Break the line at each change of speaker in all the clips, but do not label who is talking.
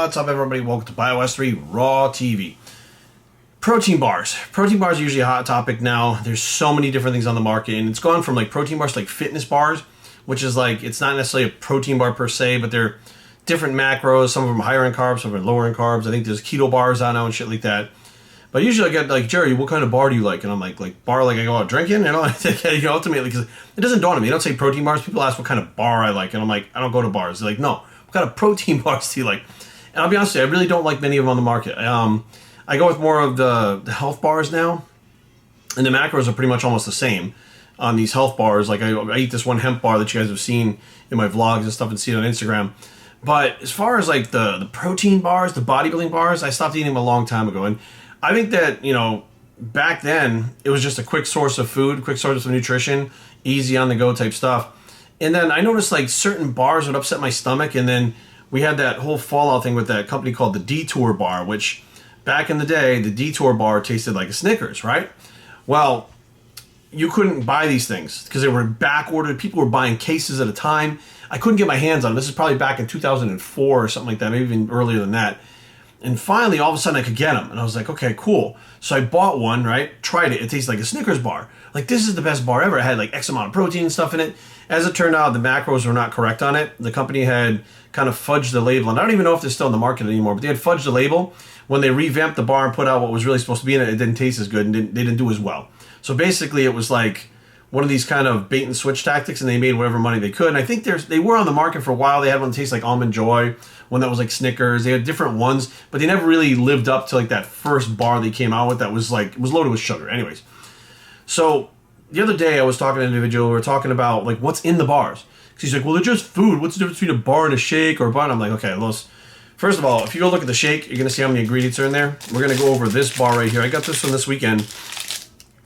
What's up, everybody? Welcome to BioS3 Raw TV. Protein bars. Protein bars are usually a hot topic now. There's so many different things on the market, and it's gone from like protein bars to like fitness bars, which is like, it's not necessarily a protein bar per se, but they're different macros. Some of them are higher in carbs, some of them are lower in carbs. I think there's keto bars out now and shit like that. But usually I get like, Jerry, what kind of bar do you like? And I'm like bar like I go out drinking? You know, ultimately, because it doesn't dawn on me. I don't say protein bars. People ask what kind of bar I like, and I'm like, I don't go to bars. They're like, no, what kind of protein bars do you like? And I'll be honest with you, I really don't like many of them on the market. I go with more of the health bars now, and the macros are pretty much almost the same on these health bars. Like I eat this one hemp bar that you guys have seen in my vlogs and stuff and see it on Instagram. But as far as like the protein bars, the bodybuilding bars, I stopped eating them a long time ago. And I think that, you know, back then it was just a quick source of food, quick source of nutrition, easy on the go type stuff. And then I noticed like certain bars would upset my stomach, and then we had that whole fallout thing with that company called the Detour bar, which back in the day, the Detour bar tasted like a Snickers, right? Well, you couldn't buy these things because they were back ordered. People were buying cases at a time. I couldn't get my hands on them. This is probably back in 2004 or something like that, maybe even earlier than that. And finally, all of a sudden, I could get them. And I was like, okay, cool. So I bought one, right? Tried it. It tastes like a Snickers bar. Like, this is the best bar ever. It had like X amount of protein and stuff in it. As it turned out, the macros were not correct on it. The company had kind of fudged the label. And I don't even know if they're still in the market anymore, but they had fudged the label. When they revamped the bar and put out what was really supposed to be in it, it didn't taste as good, and they didn't do as well. So basically, it was like one of these kind of bait and switch tactics, and they made whatever money they could. And I think they were on the market for a while. They had one that tastes like Almond Joy, one that was like Snickers. They had different ones, but they never really lived up to like that first bar they came out with that was like, it was loaded with sugar. Anyways, so the other day I was talking to an individual. We were talking about like what's in the bars. Because he's like, well, they're just food. What's the difference between a bar and a shake or a bar? And I'm like, okay, first of all, if you go look at the shake, you're going to see how many ingredients are in there. We're going to go over this bar right here. I got this one this weekend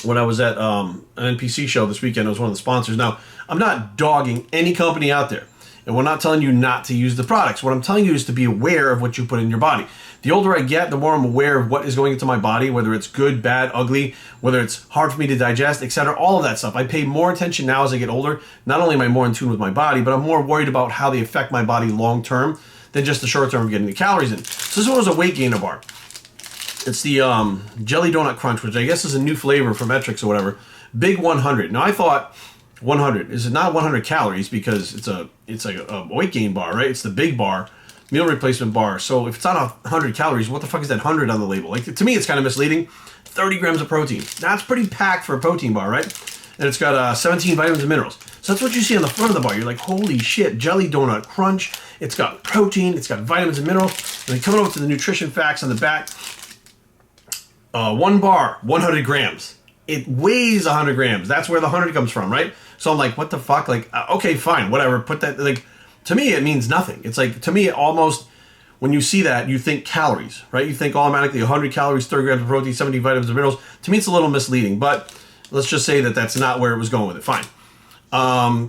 when I was at an NPC show this weekend. I was one of the sponsors. Now, I'm not dogging any company out there, and we're not telling you not to use the products. What I'm telling you is to be aware of what you put in your body. The older I get, the more I'm aware of what is going into my body, whether it's good, bad, ugly, whether it's hard for me to digest, etc., all of that stuff. I pay more attention now as I get older. Not only am I more in tune with my body, but I'm more worried about how they affect my body long term than just the short term of getting the calories in. So this one was a weight gainer bar. It's the Jelly Donut Crunch, which I guess is a new flavor for Metrics or whatever. Big 100. Now I thought 100 is not 100 calories because it's like a weight gain bar, right? It's the big bar, meal replacement bar. So if it's not 100 calories, what the fuck is that 100 on the label? Like, to me, it's kind of misleading. 30 grams of protein. That's pretty packed for a protein bar, right? And it's got 17 vitamins and minerals. So that's what you see on the front of the bar. You're like, holy shit, Jelly Donut Crunch. It's got protein, it's got vitamins and minerals. And then coming over to the nutrition facts on the back, one bar, 100 grams. It weighs 100 grams. That's where the 100 comes from, right? So I'm like, what the fuck? Like, okay, fine, whatever. Put that, like, to me, it means nothing. It's like, to me, almost, when you see that, you think calories, right? You think automatically 100 calories, 30 grams of protein, 70 vitamins and minerals. To me, it's a little misleading, but let's just say that that's not where it was going with it. Fine.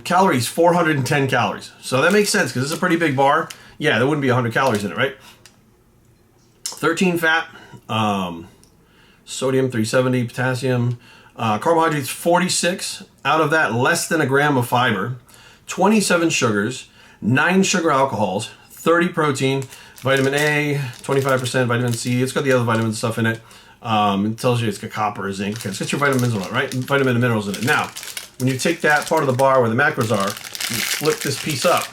Calories, 410 calories. So that makes sense because it's a pretty big bar. Yeah, there wouldn't be 100 calories in it, right? 13 fat, sodium 370, potassium, carbohydrates 46. Out of that, less than a gram of fiber, 27 sugars, 9 sugar alcohols, 30 protein, vitamin A, 25% vitamin C. It's got the other vitamin stuff in it. It tells you it's got copper, zinc. Okay, it's got your vitamins in it, right? Vitamin and minerals in it. Now, when you take that part of the bar where the macros are, you flip this piece up.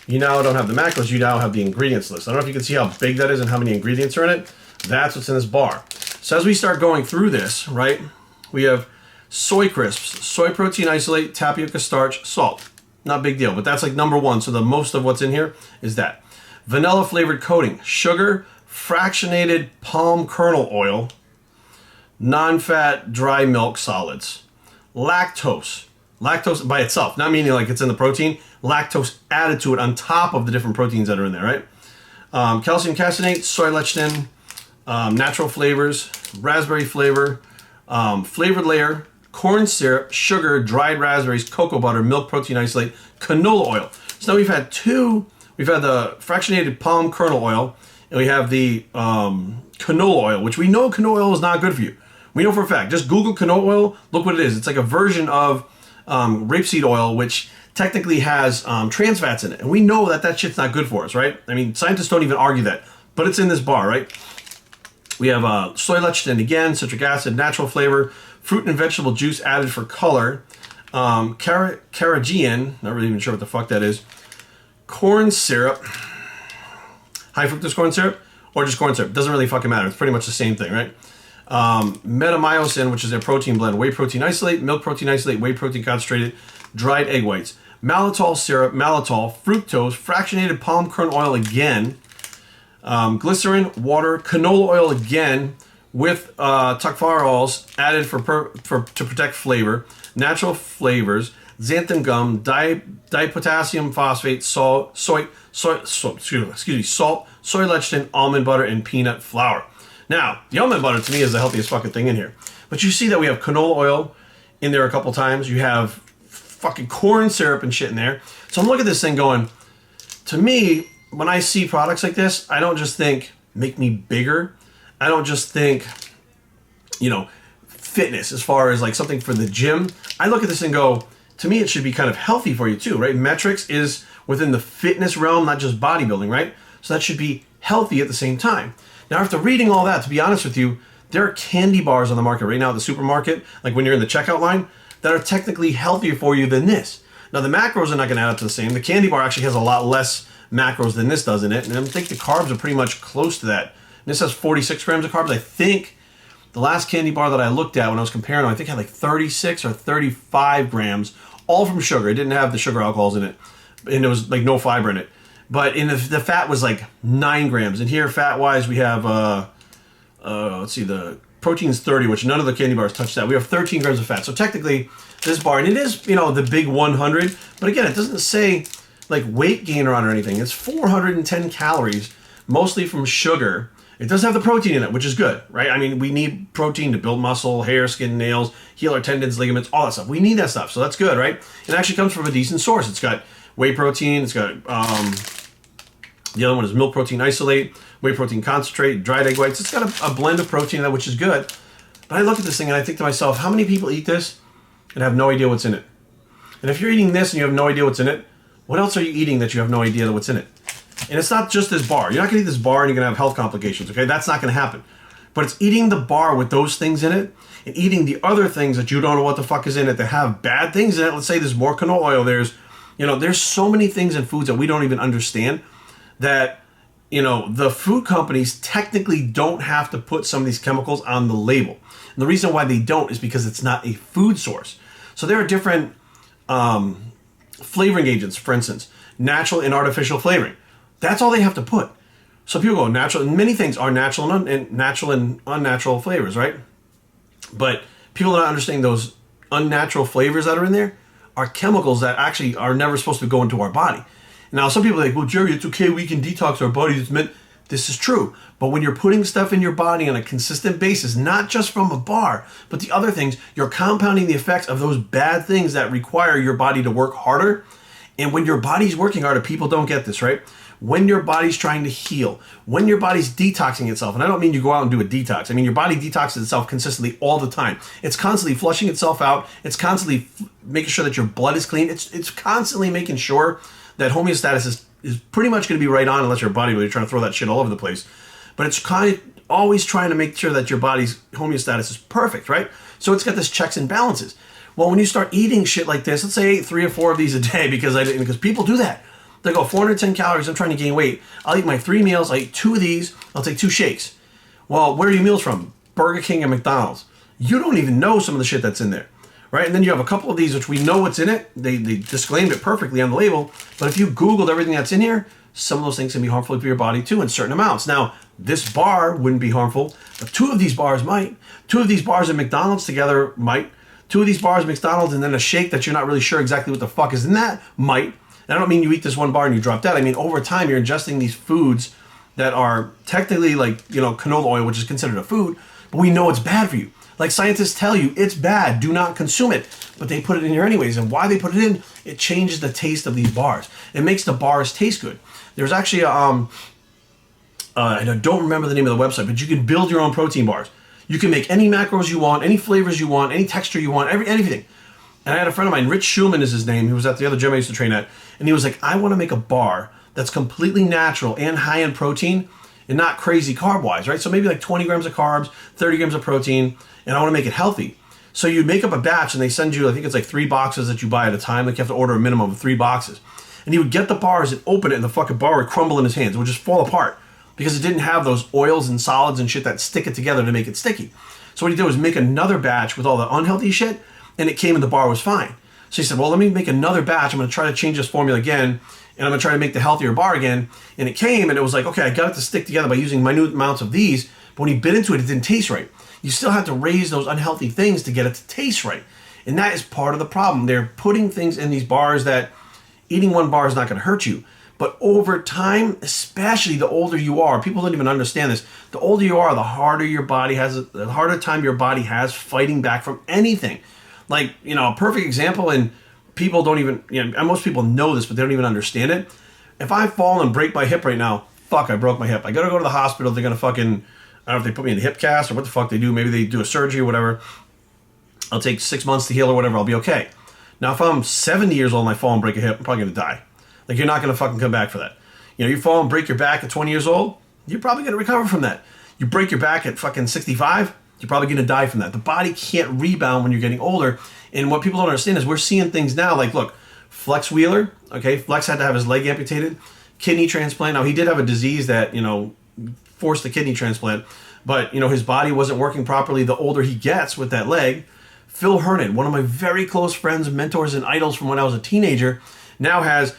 You now don't have the macros, you now have the ingredients list. I don't know if you can see how big that is and how many ingredients are in it. That's what's in this bar. So as we start going through this, right, we have soy crisps, soy protein isolate, tapioca starch, salt. Not a big deal, but that's like number one. So the most of what's in here is that. Vanilla flavored coating, sugar, fractionated palm kernel oil, non-fat dry milk solids, lactose by itself, not meaning like it's in the protein, lactose added to it on top of the different proteins that are in there, right? Calcium caseinate, soy lecithin, natural flavors, raspberry flavor, flavored layer, corn syrup, sugar, dried raspberries, cocoa butter, milk protein isolate, canola oil. So now we've had the fractionated palm kernel oil, and we have the canola oil, which we know canola oil is not good for you. We know for a fact. Just Google canola oil, look what it is. It's like a version of rapeseed oil, which technically has trans fats in it. And we know that that shit's not good for us, right? I mean, scientists don't even argue that. But it's in this bar, right? We have soy lecithin again, citric acid, natural flavor, fruit and vegetable juice added for color, carrageenan, not really even sure what the fuck that is, corn syrup, high fructose corn syrup, or just corn syrup. Doesn't really fucking matter. It's pretty much the same thing, right? Metamyosin, which is their protein blend, whey protein isolate, milk protein isolate, whey protein concentrated, dried egg whites, maltitol syrup, maltitol, fructose, fractionated palm kernel oil again, glycerin, water, canola oil again, with tocopherols added to protect flavor, natural flavors, xanthan gum, dipotassium phosphate, salt, soy lecithin, almond butter, and peanut flour. Now, the almond butter to me is the healthiest fucking thing in here. But you see that we have canola oil in there a couple times. You have fucking corn syrup and shit in there. So I'm looking at this thing going, to me, when I see products like this, I don't just think, make me bigger. I don't just think, you know, fitness as far as like something for the gym. I look at this and go, to me, it should be kind of healthy for you too, right? Metrics is within the fitness realm, not just bodybuilding, right? So that should be healthy at the same time. Now, after reading all that, to be honest with you, there are candy bars on the market right now at the supermarket, like when you're in the checkout line, that are technically healthier for you than this. Now, the macros are not going to add up to the same. The candy bar actually has a lot less macros than this does in it, and I think the carbs are pretty much close to that. And this has 46 grams of carbs. I think the last candy bar that I looked at when I was comparing them, I think had like 36 or 35 grams, all from sugar. It didn't have the sugar alcohols in it, and there was like no fiber in it. But in the fat was like 9 grams. And here, fat-wise, we have, let's see, the protein's 30, which none of the candy bars touch that. We have 13 grams of fat. So technically, this bar, and it is, you know, the big 100. But again, it doesn't say, like, weight gainer on it or anything. It's 410 calories, mostly from sugar. It does have the protein in it, which is good, right? I mean, we need protein to build muscle, hair, skin, nails, heal our tendons, ligaments, all that stuff. We need that stuff, so that's good, right? It actually comes from a decent source. It's got whey protein, it's got, the other one is milk protein isolate, whey protein concentrate, dried egg whites. It's got a blend of protein in it, which is good. But I look at this thing and I think to myself, how many people eat this and have no idea what's in it? And if you're eating this and you have no idea what's in it, what else are you eating that you have no idea what's in it? And it's not just this bar. You're not going to eat this bar and you're going to have health complications, okay? That's not going to happen. But it's eating the bar with those things in it and eating the other things that you don't know what the fuck is in it that have bad things in it. Let's say there's more canola oil. There's so many things in foods that we don't even understand that, you know, the food companies technically don't have to put some of these chemicals on the label. And the reason why they don't is because it's not a food source. So there are different flavoring agents, for instance, natural and artificial flavoring. That's all they have to put. So people go natural, and many things are natural and unnatural flavors, right? But people don't understand those unnatural flavors that are in there are chemicals that actually are never supposed to go into our body. Now, some people are like, well, Jerry, it's okay, we can detox our bodies. It's meant. This is true. But when you're putting stuff in your body on a consistent basis, not just from a bar, but the other things, you're compounding the effects of those bad things that require your body to work harder. And when your body's working harder, people don't get this, right? When your body's trying to heal, when your body's detoxing itself, and I don't mean you go out and do a detox. I mean, your body detoxes itself consistently all the time. It's constantly flushing itself out. It's constantly making sure that your blood is clean. It's constantly making sure that homeostasis is pretty much going to be right on, unless your body really trying to throw that shit all over the place. But it's kind of always trying to make sure that your body's homeostasis is perfect, right? So it's got this checks and balances. Well, when you start eating shit like this, let's say I ate 3 or 4 of these a day because people do that. They go 410 calories, I'm trying to gain weight. I'll eat my 3 meals, I'll eat 2 of these, I'll take 2 shakes. Well, where are your meals from? Burger King and McDonald's. You don't even know some of the shit that's in there. Right? And then you have a couple of these which we know what's in it. They disclaimed it perfectly on the label. But if you Googled everything that's in here, some of those things can be harmful for your body too in certain amounts. Now, this bar wouldn't be harmful, but 2 of these bars might. 2 of these bars at McDonald's together might. 2 of these bars at McDonald's and then a shake that you're not really sure exactly what the fuck is in that might. And I don't mean you eat this 1 bar and you drop that. I mean, over time, you're ingesting these foods that are technically like, you know, canola oil, which is considered a food, but we know it's bad for you. Like scientists tell you, it's bad, do not consume it. But they put it in here anyways. And why they put it in, it changes the taste of these bars. It makes the bars taste good. There's actually, I don't remember the name of the website, but you can build your own protein bars. You can make any macros you want, any flavors you want, any texture you want, anything. And I had a friend of mine, Rich Schumann is his name, who was at the other gym I used to train at, and he was like, I want to make a bar that's completely natural and high in protein and not crazy carb-wise, right? So maybe like 20 grams of carbs, 30 grams of protein, and I want to make it healthy. So you make up a batch and they send you, I think it's like 3 boxes that you buy at a time. Like you have to order a minimum of 3 boxes. And he would get the bars and open it and the fucking bar would crumble in his hands. It would just fall apart because it didn't have those oils and solids and shit that stick it together to make it sticky. So what he did was make another batch with all the unhealthy shit and it came and the bar was fine. So he said, well, let me make another batch. I'm going to try to change this formula again and I'm going to try to make the healthier bar again. And it came and it was like, okay, I got it to stick together by using minute amounts of these. But when he bit into it, it didn't taste right. You still have to raise those unhealthy things to get it to taste right. And that is part of the problem. They're putting things in these bars that eating one bar is not going to hurt you. But over time, especially the older you are, people don't even understand this. The older you are, the harder your body has, the harder time your body has fighting back from anything. Like, you know, a perfect example, and people don't even, you know, most people know this, but they don't even understand it. If I fall and break my hip right now, fuck, I broke my hip. I got to go to the hospital. They're going to fucking, I don't know if they put me in a hip cast or what the fuck they do. Maybe they do a surgery or whatever. I'll take 6 months to heal or whatever. I'll be okay. Now, if I'm 70 years old and I fall and break a hip, I'm probably going to die. Like, you're not going to fucking come back for that. You know, you fall and break your back at 20 years old, you're probably going to recover from that. You break your back at fucking 65, you're probably going to die from that. The body can't rebound when you're getting older. And what people don't understand is we're seeing things now like, look, Flex Wheeler, okay, Flex had to have his leg amputated, kidney transplant. Now, he did have a disease that, you know, forced the kidney transplant, but, you know, his body wasn't working properly the older he gets with that leg. Phil Hernon, one of my very close friends, mentors, and idols from when I was a teenager, now has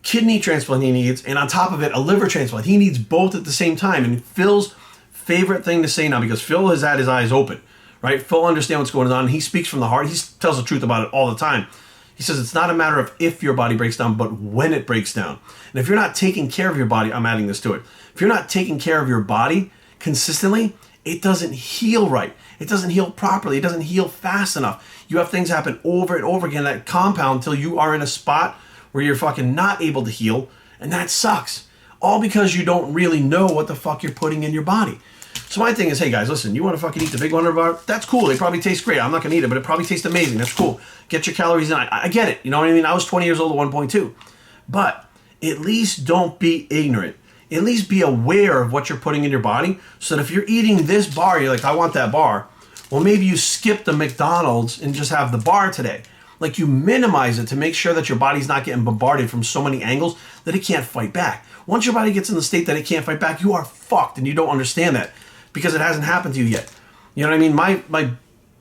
kidney transplant he needs, and on top of it, a liver transplant. He needs both at the same time. And Phil's favorite thing to say now, because Phil has had his eyes open, right? Phil understands what's going on. He speaks from the heart. He tells the truth about it all the time. He says it's not a matter of if your body breaks down, but when it breaks down. And if you're not taking care of your body, I'm adding this to it. If you're not taking care of your body consistently, it doesn't heal right. It doesn't heal properly. It doesn't heal fast enough. You have things happen over and over again that compound until you are in a spot where you're fucking not able to heal, and that sucks. All because you don't really know what the fuck you're putting in your body. So my thing is, hey guys, listen, you want to fucking eat the Big Wonder Bar? That's cool. They probably taste great. I'm not going to eat it, but it probably tastes amazing. That's cool. Get your calories in. I get it. You know what I mean? I was 20 years old at 1.2. But at least don't be ignorant. At least be aware of what you're putting in your body so that if you're eating this bar, you're like, I want that bar. Well, maybe you skip the McDonald's and just have the bar today. Like, you minimize it to make sure that your body's not getting bombarded from so many angles that it can't fight back. Once your body gets in the state that it can't fight back, you are fucked, and you don't understand that because it hasn't happened to you yet. You know what I mean? My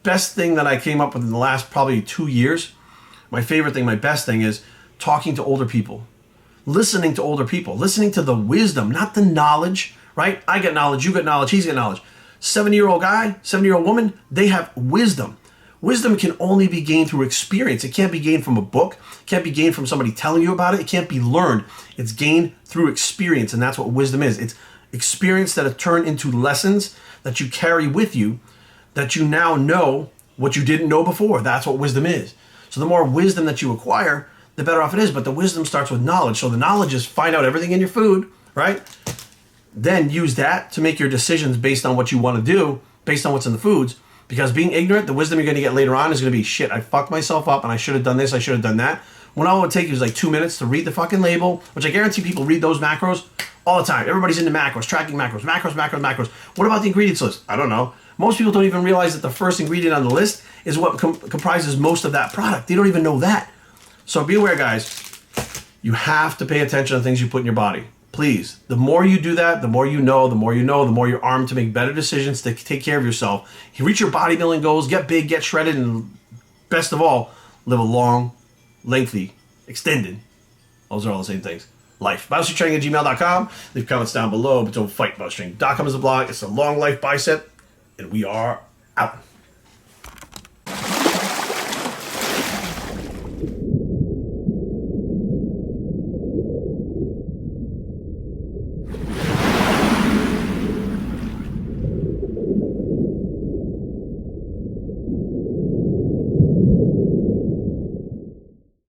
best thing that I came up with in the last probably 2 years, my favorite thing, my best thing is talking to older people. Listening to older people, listening to the wisdom, not the knowledge, right? I get knowledge, you get knowledge, he's got knowledge. 70-year-old guy, 70-year-old woman, they have wisdom. Wisdom can only be gained through experience. It can't be gained from a book. It can't be gained from somebody telling you about it. It can't be learned. It's gained through experience, and that's what wisdom is. It's experience that have turned into lessons that you carry with you, that you now know what you didn't know before. That's what wisdom is. So the more wisdom that you acquire, the better off it is. But the wisdom starts with knowledge. So the knowledge is find out everything in your food, right? Then use that to make your decisions based on what you want to do, based on what's in the foods. Because being ignorant, the wisdom you're going to get later on is going to be, shit, I fucked myself up and I should have done this, I should have done that. When all it would take you was like 2 minutes to read the fucking label, which I guarantee people read those macros all the time. Everybody's into macros, tracking macros. What about the ingredients list? I don't know. Most people don't even realize that the first ingredient on the list is what comprises most of that product. They don't even know that. So be aware, guys. You have to pay attention to things you put in your body. Please. The more you do that, the more you know, the more you're armed to make better decisions to take care of yourself. You reach your bodybuilding goals, get big, get shredded, and best of all, live a long, lengthy, extended, those are all the same things, life. BioStreetTraining@gmail.com. Leave comments down below, but don't fight. BioStreetTraining.com is the blog. It's a long life bicep, and we are out.